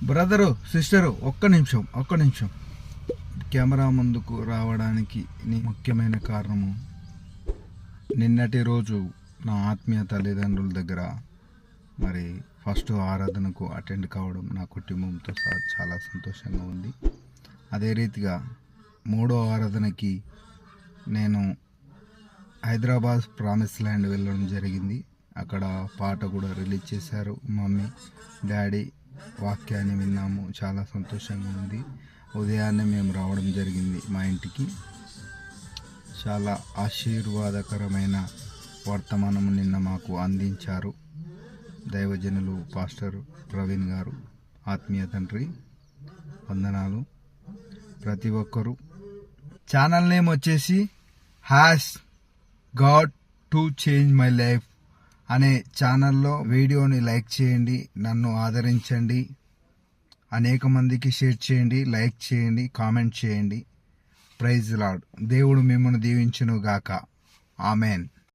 Brother sister ఒక్క నిమిషం camera ముందుకు రావడానికి ముఖ్యమైన కారణము నిన్నటి రోజు నా ఆత్మీయ తల్లిదండ్రుల దగ్గర మరి ఫస్ట్ ఆరాధనకు అటెండ్ కావడం నా కుటుంబంతో చాలా సంతోషంగా ఉంది. అదే రీతిగా మూడో ఆరాధనకి నేను హైదరాబాద్ ప్రామిస్ ల్యాండ్ వెళ్ళడం జరిగింది. అక్కడ పాట కూడా రిలీజ్ చేశారు. మమ్మీ డాడీ వాక్యాన్ని విన్నాము, చాలా సంతోషంగా ఉంది. ఉదయాన్నే మేము రావడం జరిగింది మా ఇంటికి. చాలా ఆశీర్వాదకరమైన వర్తమానము నిన్న మాకు అందించారు దైవజనులు పాస్టర్ ప్రవీణ్ గారు. ఆత్మీయ తండ్రి వందనాలు. ప్రతి ఒక్కరూ ఛానల్ నేమ్ వచ్చేసి God to change my life అనే ఛానల్లో వీడియోని లైక్ చేయండి, నన్ను ఆదరించండి, అనేక మందికి షేర్ చేయండి, లైక్ చేయండి, కామెంట్ చేయండి. Praise lord. దేవుడు మిమ్మల్ని దీవించును గాక. ఆమెన్.